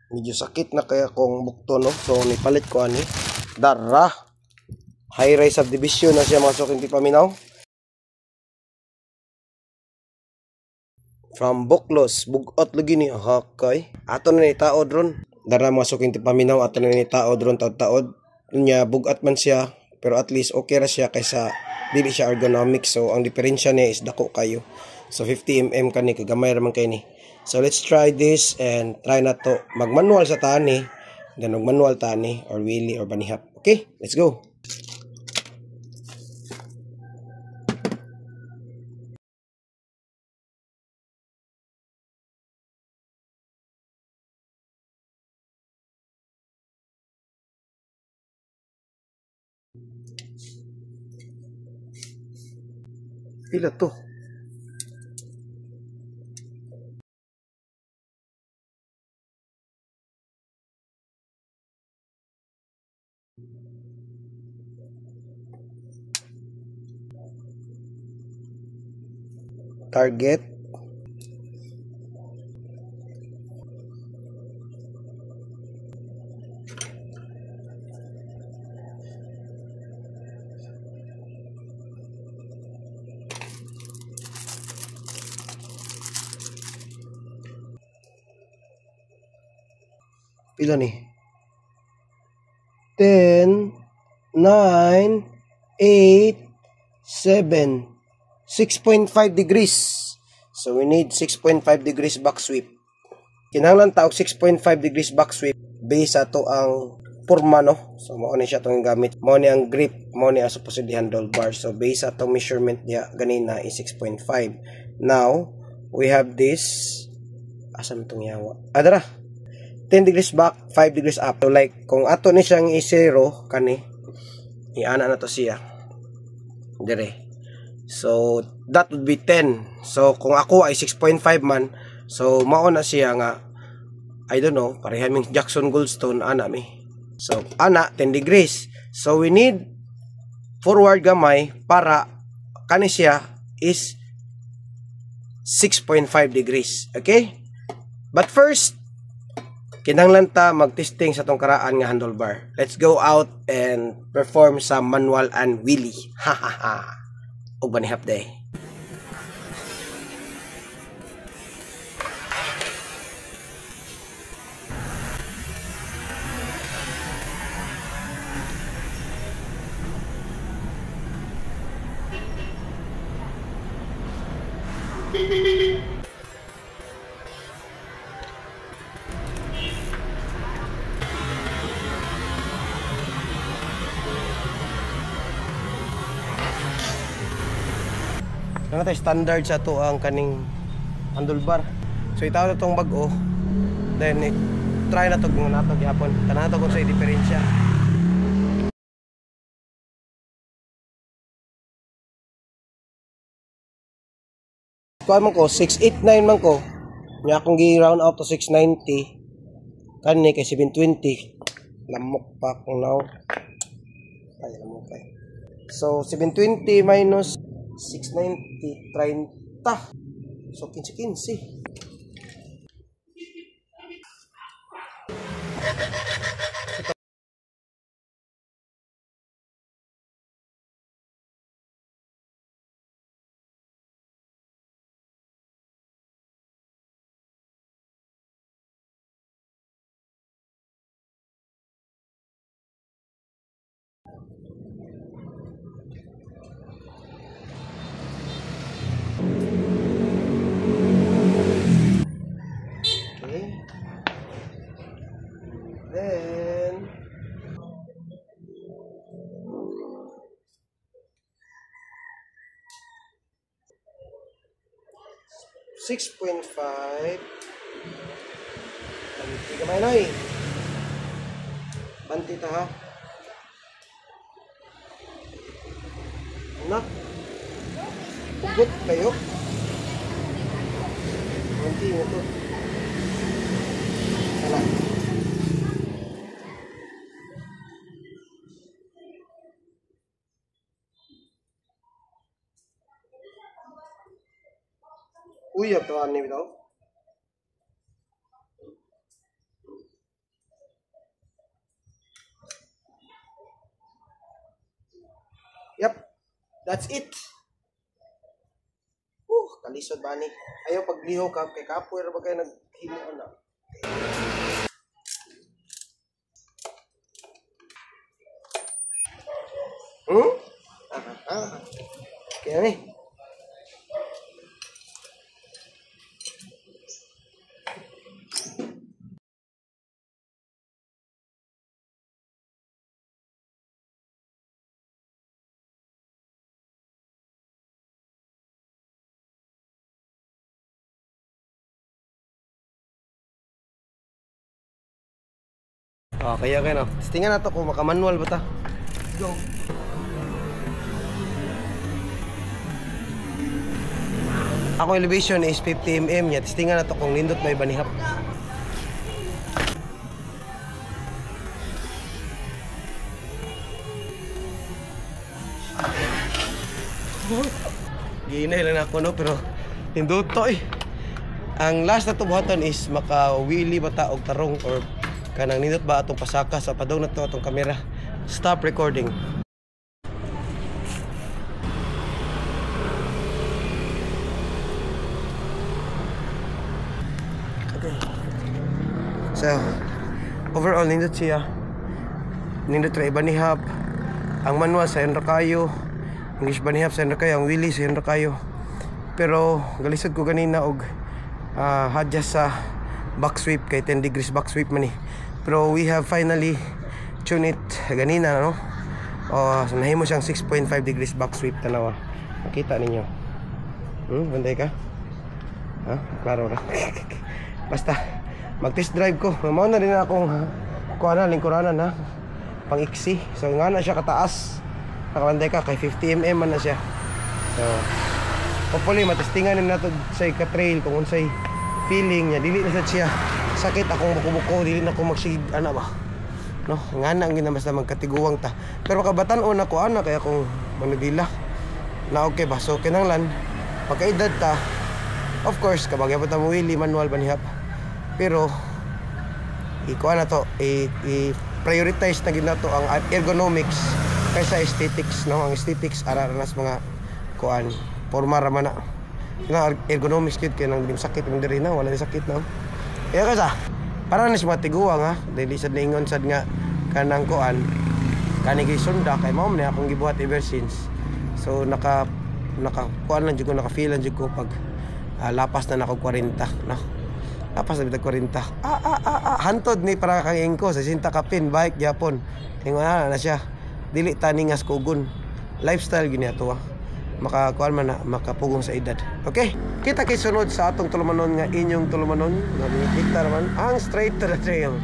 Medyo sakit na kaya kung bukto, no? So nipalit ko ani. Dara. High-rise subdivision na siya mga suking tipaminaw. From Buklos, bugot lagi ni hakay. Ato na ni taod ron. Dara mga suking tipaminaw, ato na ni taod ron taod-taod. Nya bugat man siya, pero at least okay ra siya kaysa dili siya ergonomic. So ang diferensya niya is dako kayo. So 50 mm kani kagamay ra man kay ni. So let's try this and try na to magmanual sa tani, then magmanual tani or wheelie or banihap. Okay, let's go. Pila to? Target. Pila ni? 10, 9, 8, 7, 6.5 degrees. So we need 6.5 degrees back sweep. Kinahanglan ta og 6.5 degrees back sweep base ato ang porma, no? So mao ni siya tong gamit. Mao ni ang grip, mao ni ang supposed handlebar. So base ato measurement niya ganina is 6.5. Now we have this, asa man tong yawa? Adara. 10 degrees back, 5 degrees up. So like kung ato ni siyang i-zero kani, i-ana na to siya. Dire. So that would be 10. So kung ako ay 6.5 man, so mao na siya nga, I don't know, parehang Jackson Goldstone ana mi. So ana 10 degrees. So we need forward gamay para kani siya is 6.5 degrees. Okay? But first, kinahanglan ta mag-testing sa tong karaan nga handlebar. Let's go out and perform some manual and wheelie. Ha ha ha. O banihap day. Ano tayo standard sa to ang kaning handlebar. So itaw na tong bag-o. Then try na to kung nato gyapon. Kana to kung sa diferensya. Kuha man ko 689 man ko. Nya akong gi-round out to 690. Kani kay 720. Lamok pa kung now. Ay lamok kay. So 720 minus 690, 30. So 15. Then 6.5. Banti kamay noy. Banti ta ha. Nak. Good kayo. Banti mo to. Ala. Uy, ito ani bitaw. That's it. Kalisod ba ni? Ayaw pagliho ka kay kapoy ra ba kayo naghimo na. Kaya ni. Kaya no. Tingnan nato kung maka-manual ba ta. Let's go. Ako elevation is 50 mm niya. Tingnan nato kung nindot may banihap. Ginay lang ako no, pero nindot to eh. Ang last na tubuhaton is maka-wheelie ba ta og tarong or kanang nindot ba atong pasaka sa padong na to atong kamera. Stop recording. Okay. So, overall nindot siya. Nindot ra ibanihap. Ang manual sa ra kayo. English banihap sa ra kayo, ang wheelie sa ra kayo. Pero galisod ko ganina og hadya sa back sweep kay 10 degrees back sweep man ni. Pero we have finally tuned it ganina no. So nahimo siyang 6.5 degrees back sweep tanawa. Makita ninyo. Banday ka? Klaro ra. Basta mag-test drive ko. Mao na din akong kuha na lingkuranan ha. Pang-iksi. So nga na siya kataas. Nakabanday ka kay 50 mm man na siya. So hopefully matestingan nato sa ka-trail kung unsay feeling niya. Dili na sa siya sakit akong buko-buko, dili na ko magsigid ana ba. No, ngana ang ginabasta magkatiguwang ta. Pero kabatan-on ako ana kaya kung manudila na okay ba. So kinahanglan pagkaedad ta, of course kabagay pa ta mo wheelie manual banihap. Pero ikuha na to i-prioritize na gid nato ang ergonomics kaysa aesthetics no. Ang aesthetics ara nas mga kuan forma ra man na ergonomics kid kay nang sakit man diri na wala sakit na. Kaya kasa para na si matiguwang ha. Dili sad ningon sad nga kanang kuan kanigi sunda kay mao man akong gibuhat ever since. So naka kuan lang jud ko, naka feel lang jud ko pag lapas na nako 40 no. Lapas na bitag 40. Hantod ni para kang engko sa sinta kapin bike gyapon. Ingon na siya. Dili taningas kugon. Lifestyle gini ato makakuan man na makapugong sa edad. Okay? Kita kay sunod sa atong tulumanon nga inyong tulumanon. Nakikita naman ang straight to the trail.